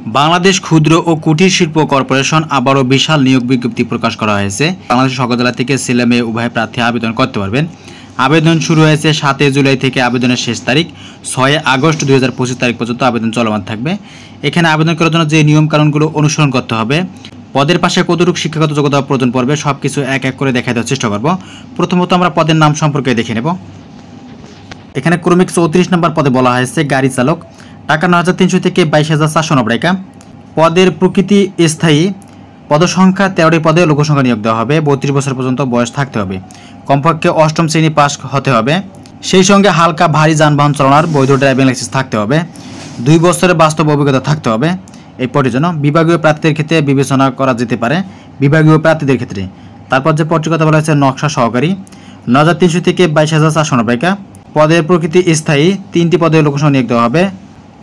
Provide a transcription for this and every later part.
বাংলাদেশ ক্ষুদ্র ও কুটির শিল্প কর্পোরেশন আবারও বিশাল নিয়োগ বিজ্ঞপ্তি প্রকাশ করা হয়েছে। বাংলাদেশের সকল জেলা থেকে ছেলে মেয়ে উভয় প্রার্থী আবেদন করতে পারবেন। আবেদন শুরু হয়েছে 7 জুলাই থেকে আবেদনের শেষ তারিখ 6 আগস্ট 2025 তারিখ পর্যন্ত আবেদন চলমান থাকবে। এখানে আবেদন করার জন্য যে নিয়মকানুনগুলো অনুসরণ করতে হবে, পদের পাশে কতটুকু শিক্ষাগত যোগ্যতা প্রয়োজন পড়বে, সব কিছু এক এক করে দেখাতে চেষ্টা করব। প্রথমত আমরা পদের নাম সম্পর্কে দেখে নেব। এখানে ক্রমিক 34 নম্বর পদে বলা হয়েছে গাড়ি চালক, টাকা 9,300 থেকে 22,490 টাকা। পদের প্রকৃতি স্থায়ী, পদসংখ্যা 13টি পদে লোকসংখ্যা নিয়োগ দেওয়া হবে। 32 বছর পর্যন্ত বয়স থাকতে হবে, কমপক্ষে 8ম শ্রেণী পাস হতে হবে। সেই সঙ্গে হালকা ভারী যানবাহন চালানোর বৈধ ড্রাইভিং লাইসেন্স থাকতে হবে। 2 বছরের বাস্তব অভিজ্ঞতা থাকতে হবে। এই পদের জন্য বিভাগীয় প্রার্থীদের ক্ষেত্রে বিবেচনা করা যেতে পারে, বিভাগীয় প্রার্থীদের ক্ষেত্রে। তারপর যে পদটির কথা বলা হয়েছে নকশা সহকারী, 9,300 থেকে 22,490 টাকা। পদের প্রকৃতি স্থায়ী, 3টি পদে লোকসংখ্যা নিয়োগ দেওয়া হবে।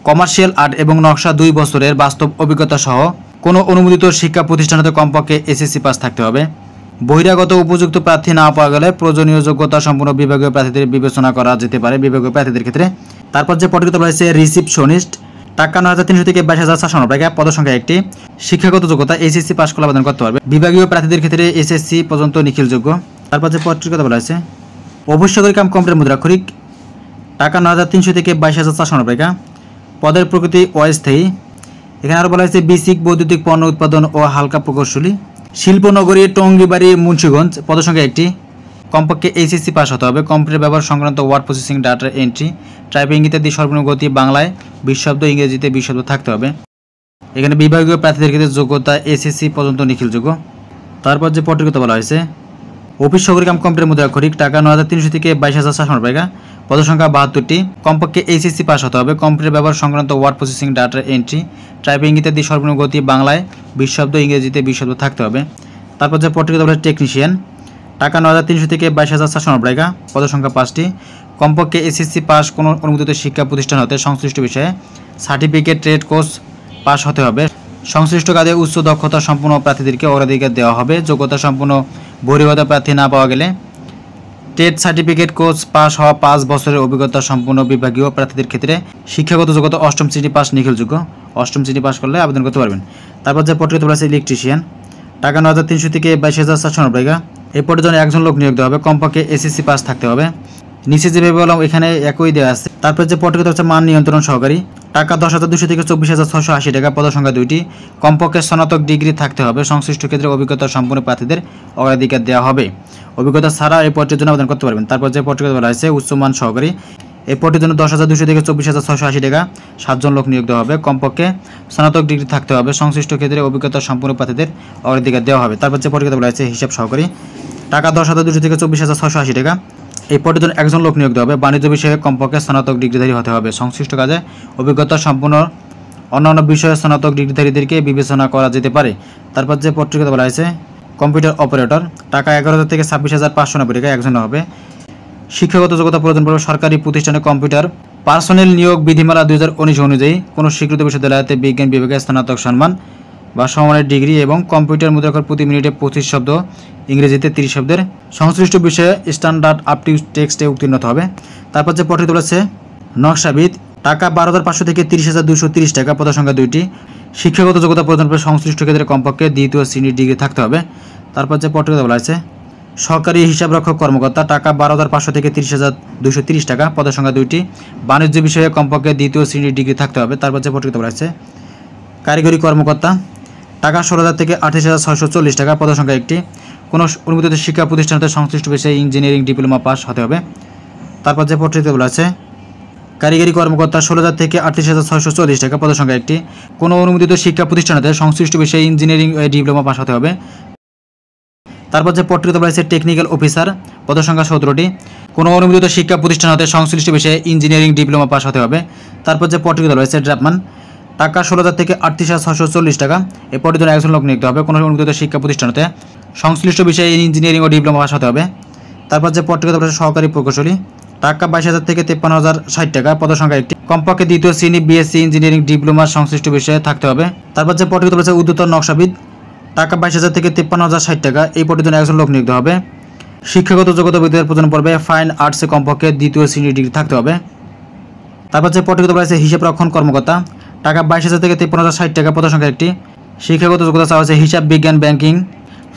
কমার্শিয়াল আর্ট এবং নকশা 2 বছরের বাস্তব অভিজ্ঞতা সহ কোনো অনুমোদিত শিক্ষা প্রতিষ্ঠান হতে কমপক্ষে এসএসসি পাস থাকতে হবে। বহিরাগত উপযুক্ত প্রার্থী না পাওয়া গেলে প্রয়োজনীয় যোগ্যতা সম্পন্ন বিভাগীয় প্রার্থীদের বিবেচনা করা যেতে পারে বিভাগীয় প্রার্থীদের ক্ষেত্রে। তারপর যে পদটি রয়েছে রিসিপশনিস্ট, টাকা 9,300 থেকে 22,490 টাকা। পদসংখ্যা 1টি। শিক্ষাগত যোগ্যতা এসএসসি পাস করে আবেদন করতে পারবে। বিভাগীয় প্রার্থীদের ক্ষেত্রে এসএসসি পর্যন্ত নিখিলযোগ্য। তারপর যে পদটির কথা বলা হয়েছে অবশ্যই কাম কম্পিউটার মুদ্রাক্ষরিক, টাকা 9,300 থেকে 22,490 টাকা। পদের প্রকৃতি অস্থায়ী। এখানে আরও বলা হয়েছে বেসিক বৈদ্যুতিক পণ্য উৎপাদন ও হালকা প্রকৌশলী, শিল্পনগরী টঙ্গিবাড়ি মুন্সিগঞ্জ। পদসংখ্যা 1টি। কমপক্ষে এইচএসসি পাস হতে হবে। কম্পিউটার ব্যবহার সংক্রান্ত word processing, data entry, typing ইত্যাদি সর্বনিম্ন গতি বাংলায় 20 শব্দ, ইংরেজিতে 20 শব্দ থাকতে হবে। এখানে বিভাগীয় প্রার্থীদের ক্ষেত্রে যোগ্যতা এসএসসি পর্যন্ত নিখিলযোগ্য। তারপর যে পদটির কথা বলা হয়েছে অফিস সহকারী কাম কম্পিউটার মুদ্রাক্ষরিক, টাকা 9,300 থেকে 22,490 টাকা। পদসংখ্যা 72টি। কমপক্ষে এইচএসসি পাস হতে হবে। কম্পিউটার ব্যবহার সংক্রান্ত word processing, data entry, typing ইত্যাদি সর্বনিম্ন গতি বাংলায় 20 শব্দ, ইংরেজিতে 20 শব্দ থাকতে হবে। তারপর যে পদটির কথা বলা হয়েছে টেকনিশিয়ান, টাকা 9,300 থেকে 22,490 টাকা। পদসংখ্যা 5টি। কমপক্ষে এসএসসি পাস কোনো অনুমোদিত শিক্ষা প্রতিষ্ঠান হতে সংশ্লিষ্ট বিষয়ে সার্টিফিকেট ট্রেড কোর্স পাস হতে হবে। সংশ্লিষ্ট কাজে উচ্চ দক্ষতা সম্পন্ন প্রার্থীদেরকে অগ্রাধিকার দেওয়া হবে। যোগ্যতা সম্পন্ন বহিরাগত প্রার্থী না পাওয়া গেলে ট্রেড সার্টিফিকেট কোর্স পাস হওয়া 5 বছরের অভিজ্ঞতা সম্পন্ন বিভাগীয় প্রার্থীদের ক্ষেত্রে শিক্ষাগত যোগ্যতা 8ম শ্রেণী পাস নিখিলযোগ্য। 8ম শ্রেণী পাস করলে আবেদন করতে পারবেন। তারপর যে পদটি বলা আছে ইলেকট্রিশিয়ান, টাকা 9,300 থেকে 22,490 টাকা। এই পদের জন্য একজন লোক নিয়োগ দেওয়া হবে। কমপক্ষে এসএসসি পাস থাকতে হবে। নিচে যেভাবে বললাম এখানে একই দেওয়া আছে। তারপর যে পদটি হচ্ছে মান নিয়ন্ত্রণ সহকারী, টাকা 10,200 থেকে 24,680 টাকা। পদসংখ্যা 2টি। কমপক্ষে স্নাতক ডিগ্রি থাকতে হবে। সংশ্লিষ্ট ক্ষেত্রে অভিজ্ঞতা সম্পন্ন প্রার্থীদের অগ্রাধিকার দেওয়া হবে। অভিজ্ঞতা ছাড়া এই পদটির জন্য আবেদন করতে পারবেন। তারপর যে পদটি বলা হয়েছে উচ্চমান সহকারী, এই পদটির জন্য 10,200 থেকে 24,680 টাকা। 7 জন লোক নিয়োগ দেওয়া হবে। কমপক্ষে স্নাতক ডিগ্রি থাকতে হবে। সংশ্লিষ্ট ক্ষেত্রে অভিজ্ঞতা সম্পন্ন প্রার্থীদের অগ্রাধিকার দেওয়া হবে। তারপর যে পদটি বলা হয়েছে হিসাব সহকারী, টাকা 10,200 থেকে 24,680 টাকা। এই পদের জন্য একজন লোক নিয়োগ দেওয়া হবে। বাণিজ্য বিষয়ে কমপক্ষে স্নাতক ডিগ্রিধারী হতে হবে। সংশ্লিষ্ট কাজে অভিজ্ঞতা সম্পন্ন অন্যান্য বিষয়ে স্নাতক ডিগ্রিধারীদেরকে বিবেচনা করা যেতে পারে। তারপর যে পত্রিকা বলা হয়েছে কম্পিউটার অপারেটর, টাকা 11,000 থেকে 26,590 টাকা একজন হবে। শিক্ষাগত যোগ্যতা প্রয়োজন পড়বে সরকারি প্রতিষ্ঠানে কম্পিউটার পার্সোনেল নিয়োগ বিধিমালা 2019 অনুযায়ী কোনো স্বীকৃত বিশ্ববিদ্যালয়তে বিজ্ঞান বিভাগে স্নাতক সম্মান বা সমমানের ডিগ্রি এবং কম্পিউটার মুদ্রাক্ষর প্রতি মিনিটে 25 শব্দ, ইংরেজিতে 30 শব্দের সংশ্লিষ্ট বিষয়ে স্ট্যান্ডার্ড আপটিউ টেক্সটে উত্তীর্ণ হতে হবে। তারপর যে পদটি তুলেছে নকশাবিদ, টাকা 12,500 থেকে 30,230 টাকা। পদসংখ্যা 2টি। শিক্ষাগত যোগ্যতা প্রয়োজন পড়বে সংশ্লিষ্ট ক্ষেত্রে কমপক্ষে 2য় শ্রেণীর ডিগ্রি থাকতে হবে। তারপর যে পদটি বলা হয়েছে সরকারি হিসাবরক্ষক কর্মকর্তা, টাকা 12,500 থেকে 30,230 টাকা। পদসংখ্যা 2টি। বাণিজ্য বিষয়ে কমপক্ষে 2য় শ্রেণীর ডিগ্রি থাকতে হবে। তারপর যে পদটি বলা হয়েছে কারিগরি কর্মকর্তা, টাকা 16,000 থেকে 28,640 টাকা। পদসংখ্যা 1টি। কোনো অনুমোদিত শিক্ষা প্রতিষ্ঠান হতে সংশ্লিষ্ট বিষয়ে ইঞ্জিনিয়ারিং ডিপ্লোমা পাস হতে হবে। তারপর যে পদটিতে বলা আছে কারিগরি কর্মকর্তা 16,000 থেকে 38,640 টাকা। পদসংখ্যা 1টি। কোনো অনুমোদিত শিক্ষা প্রতিষ্ঠান হতে সংশ্লিষ্ট বিষয়ে ইঞ্জিনিয়ারিং ডিপ্লোমা পাস হতে হবে। তারপর যে পদটিতে বলা আছে টেকনিক্যাল অফিসার, পদসংখ্যা 17টি। কোনো অনুমোদিত শিক্ষা প্রতিষ্ঠান হতে সংশ্লিষ্ট বিষয়ে ইঞ্জিনিয়ারিং ডিপ্লোমা পাস হতে হবে। তারপর যে পদটিতে বলা আছে ড্রাফটম্যান, টাকা 16,000 থেকে 38,640 টাকা। এই পদের জন্য একজন লোক নিয়োগ হবে। কোনো অনুমোদিত শিক্ষা প্রতিষ্ঠান হতে সংশ্লিষ্ট বিষয়ে ইঞ্জিনিয়ারিং ও ডিপ্লোমা পাস হতে হবে। তারপর যে পদটিতে বলা আছে সহকারী প্রকৌশলী, টাকা 22,000 থেকে 53,060 টাকা। পদসংখ্যা 1টি। কমপক্ষে 2য় শ্রেণী বিএসসি ইঞ্জিনিয়ারিং ডিপ্লোমা সংশ্লিষ্ট বিষয়ে থাকতে হবে। তারপর যে পদটিতে বলা আছে উদ্যোতন নকশাবিদ, টাকা 22,000 থেকে 53,060 টাকা। এই পদের জন্য একজন লোক নিয়োগ হবে। শিক্ষাগত যোগ্যতা বিদ্যালয়ের প্রয়োজন পড়বে ফাইন আর্টসে কমপক্ষে 2য় শ্রেণীর ডিগ্রি থাকতে হবে। তারপর যে পদটিতে বলা আছে হিসাব রক্ষণ কর্মকর্তা, টাকা 22,000 থেকে 53,060 টাকা পদের সংখ্যা একটি। শিক্ষাগত যোগ্যতা চাওয়া হয়েছে হিসাব বিজ্ঞান, ব্যাংকিং,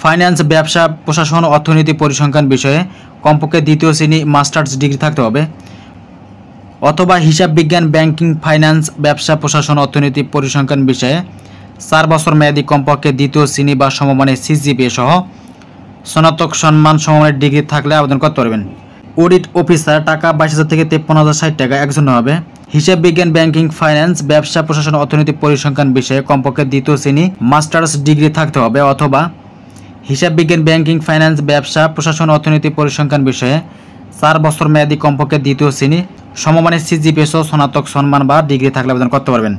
ফাইন্যান্স, ব্যবসা, প্রশাসন, অর্থনীতি, পরিসংখ্যান বিষয়ে কমপক্ষে দ্বিতীয় শ্রেণী মাস্টার্স ডিগ্রি থাকতে হবে, অথবা হিসাব বিজ্ঞান, ব্যাংকিং, ফাইন্যান্স, ব্যবসা, প্রশাসন, অর্থনীতি, পরিসংখ্যান বিষয়ে 4 বছর মেয়াদী কমপক্ষে দ্বিতীয় শ্রেণী বা সমমানের সিজিপিএ সহ স্নাতক সম্মান সমমানের ডিগ্রি থাকলে আবেদন করতে পারবেন। অডিট অফিসার টাকা 22,000 থেকে 53,060 টাকা একজন হবে। হিসাব বিজ্ঞান, ব্যাংকিং, ফাইন্যান্স, ব্যবসা, প্রশাসন, অর্থনীতি, পরিসংখ্যান বিষয়ে কমপক্ষে দ্বিতীয় শ্রেণী মাস্টার্স ডিগ্রি থাকতে হবে, অথবা হিসাব বিজ্ঞান, ব্যাংকিং, ফাইন্যান্স, ব্যবসা, প্রশাসন, অর্থনীতি, পরিসংখ্যান বিষয়ে 4 বছর মেয়াদী কমপক্ষে দ্বিতীয় শ্রেণী সমমানের সিজিপিএ সহ স্নাতক সম্মান বা ডিগ্রি থাকলে আবেদন করতে পারবেন।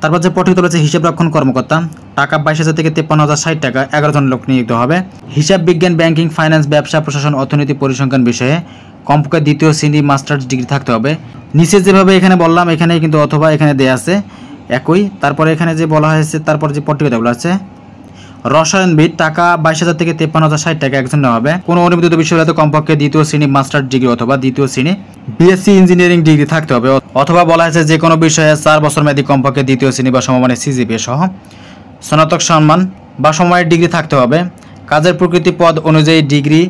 তারপর যে পদটি রয়েছে হিসাব রক্ষণ কর্মকর্তা টাকা 22,000 থেকে 53,060 টাকা 11 জন লোক নিয়োজিত হবে। হিসাব বিজ্ঞান, ব্যাংকিং, ফাইন্যান্স, ব্যবসা, প্রশাসন, অর্থনীতি, পরিসংখ্যান বিষয়ে কমপক্ষে দ্বিতীয় শ্রেণী মাস্টার্স ডিগ্রি থাকতে হবে। নিচে যেভাবে এখানে বললাম এখানে কিন্তু অথবা এখানে দেয়া আছে একই। তারপরে এখানে যে বলা হয়েছে তারপর যে পদটি কথা বলা আছে রসায়নবিদ টাকা 22,000 থেকে 53,060 টাকা একজন নেওয়া হবে। কোনো অনুমোদিত বিশ্ববিদ্যালয়ে কমপক্ষে দ্বিতীয় শ্রেণী মাস্টার্স ডিগ্রি অথবা দ্বিতীয় শ্রেণী বিএসসি ইঞ্জিনিয়ারিং ডিগ্রি থাকতে হবে, অথবা বলা হয়েছে যে কোনো বিষয়ে 4 বছর মেয়াদী কমপক্ষে দ্বিতীয় শ্রেণী বা সমমানের সিজিপিএ সহ স্নাতক সম্মান বা সমমানের ডিগ্রি থাকতে হবে। কাজের প্রকৃতি পদ অনুযায়ী ডিগ্রি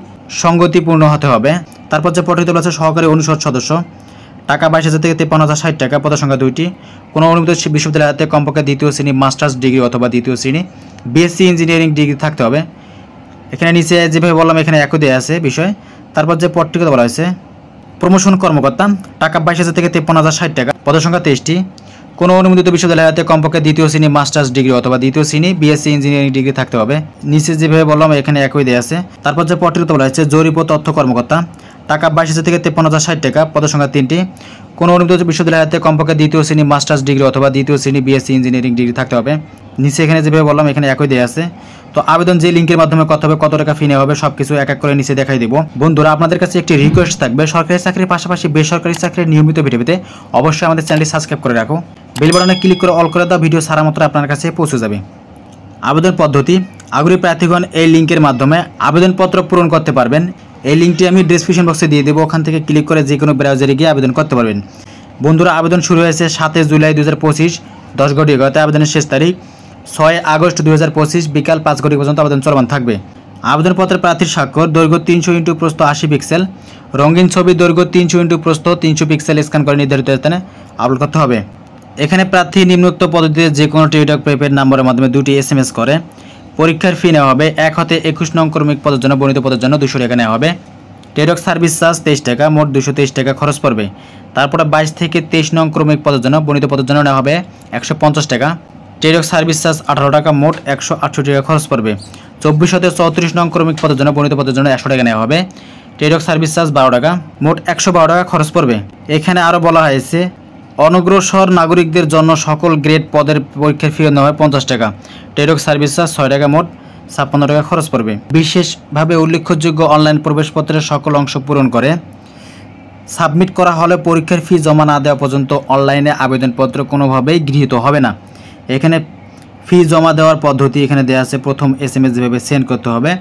সঙ্গতিপূর্ণ হতে হবে। তারপর যে পদটি আছে সহকারী অনুষদ সদস্য টাকা 22,000 থেকে 53,060 টাকা পদের সংখ্যা 2টি। কোনো অনুমোদিত বিশ্ববিদ্যালয় হাতে কমপক্ষে দ্বিতীয় শ্রেণী মাস্টার্স ডিগ্রি অথবা দ্বিতীয় শ্রেণী বিএসসি ইঞ্জিনিয়ারিং ডিগ্রি থাকতে হবে। এখানে নিচে যেভাবে বললাম এখানে একই দেওয়া আছে বিষয়। তারপর যে পদটি কথা বলা হয়েছে প্রমোশন কর্মকর্তা টাকা 22,000 থেকে 53,060 টাকা পদের সংখ্যা 23টি। কোনো অনুমোদিত বিশ্ববিদ্যালয় হাতে কমপক্ষে দ্বিতীয় শ্রেণী মাস্টার্স ডিগ্রি অথবা দ্বিতীয় শ্রেণী বিএসসি ইঞ্জিনিয়ারিং ডিগ্রি থাকতে হবে। নিচে যেভাবে বললাম এখানে একই দেওয়া আছে। তারপর যে পদটি কথা বলা হয়েছে জরিপ ও তথ্য কর্মকর্তা টাকা 22,000 থেকে 53,060 টাকা পদের সংখ্যা 3টি। কোনো অনুমোদিত বিশ্ববিদ্যালয় হাতে কমপক্ষে দ্বিতীয় শ্রেণী মাস্টার্স ডিগ্রি অথবা দ্বিতীয় শ্রেণী বিএসসি ইঞ্জিনিয়ারিং ডিগ্রি থাকতে হবে। নিচে এখানে যেভাবে বললাম এখানে একই দেওয়া আছে। তো আবেদন যে লিঙ্কের মাধ্যমে করতে হবে, কত টাকা ফি নেওয়া হবে সবকিছু এক এক করে নিচে দেখাই দেবো। বন্ধুরা আপনাদের কাছে একটি রিকোয়েস্ট থাকবে, সরকারি চাকরির পাশাপাশি বেসরকারি চাকরির নিয়মিত ভিডিও পেতে অবশ্যই আমাদের চ্যানেলটি সাবস্ক্রাইব করে রাখো, বেল বাটনে ক্লিক করে অল করে দাও, ভিডিও ছাড়া মাত্র আপনার কাছে পৌঁছে যাবে। আবেদন পদ্ধতি আগ্রহী প্রার্থীগণ এই লিঙ্কের মাধ্যমে আবেদনপত্র পূরণ করতে পারবেন। এই লিঙ্কটি আমি ডেসক্রিপশন বক্সে দিয়ে দেবো, ওখান থেকে ক্লিক করে যে কোনো ব্রাউজারে গিয়ে আবেদন করতে পারবেন। বন্ধুরা আবেদন শুরু হয়েছে 7 জুলাই 2025 10:11 আবেদনের শেষ তারিখ 6 আগস্ট 2025 বিকাল 5 পর্যন্ত আবেদন চলমান থাকবে। আবেদনপত্রের প্রার্থীর স্বাক্ষর দৈর্ঘ্য 300 × প্রস্থ 80 পিক্সেল, রঙিন ছবি দৈর্ঘ্য 300 × প্রস্থ 300 পিক্সেল স্ক্যান করে নির্ধারিত স্থানে আপলোড করতে হবে। এখানে প্রার্থী নিম্নোক্ত পদ্ধতিতে যে কোনো টেলিটক প্রিপেড নম্বরের মাধ্যমে 2টি SMS করে। পরীক্ষার ফি নেওয়া হবে 1 হতে 21 নং ক্রমিক পদের জন্য বর্ণিত পদের জন্য 200 টাকা নেওয়া হবে। টেলিটক সার্ভিস চার্জ 23 টাকা, মোট 223 টাকা খরচ পড়বে। তারপরে 22 থেকে 23 নং ক্রমিক পদের জন্য বর্ণিত পদের জন্য নেওয়া হবে 150 টাকা। টেলিটক সার্ভিস চার্জ 18 টাকা, মোট 168 টাকা খরচ পড়বে। 24 হতে 34 নং ক্রমিক পদের জন্য বর্ণিত পদের জন্য 100 টাকা নেওয়া হবে। টেলিটক সার্ভিস চার্জ 12 টাকা, মোট 112 টাকা খরচ পড়বে। এখানে আরও বলা হয়েছে অনগ্রসর নাগরিকদের জন্য সকল গ্রেড পদের পরীক্ষার ফি নেওয়া হয় 50 টাকা। টেলিটক সার্ভিস চার্জ 6 টাকা, মোট 56 টাকা খরচ পড়বে। বিশেষভাবে উল্লেখযোগ্য অনলাইন প্রবেশপত্রের সকল অংশ পূরণ করে সাবমিট করা হলে পরীক্ষার ফি জমা না দেওয়া পর্যন্ত অনলাইনে আবেদনপত্র কোনোভাবেই গৃহীত হবে না। এখানে ফি জমা দেওয়ার পদ্ধতি এখানে দেওয়া আছে। প্রথম SMS যেভাবে সেন্ড করতে হবে,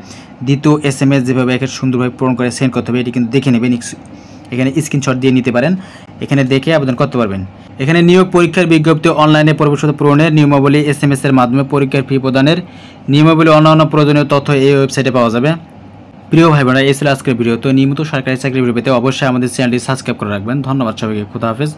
দ্বিতীয় SMS যেভাবে এখানে সুন্দরভাবে পূরণ করে সেন্ড করতে হবে, এটি কিন্তু দেখে নেবেন। এখানে স্ক্রিনশট দিয়ে নিতে পারেন, এখানে দেখে আবেদন করতে পারবেন। এখানে নিয়োগ পরীক্ষার বিজ্ঞপ্তি অনলাইনে প্রবেশপত্র পূরণের নিয়মাবলী SMS এর মাধ্যমে পরীক্ষার ফি প্রদানের নিয়মাবলী অন্যান্য প্রয়োজনীয় তথ্য এই ওয়েবসাইটে পাওয়া যাবে। প্রিয় ভাই বোনেরা, এই ছিল আজকের ভিডিও। তো নিয়মিত সরকারি চাকরি ভিডিও পেতে অবশ্যই আমাদের চ্যানেলটি সাবস্ক্রাইব করে রাখবেন। ধন্যবাদ সবাইকে, খুদা হাফেজ।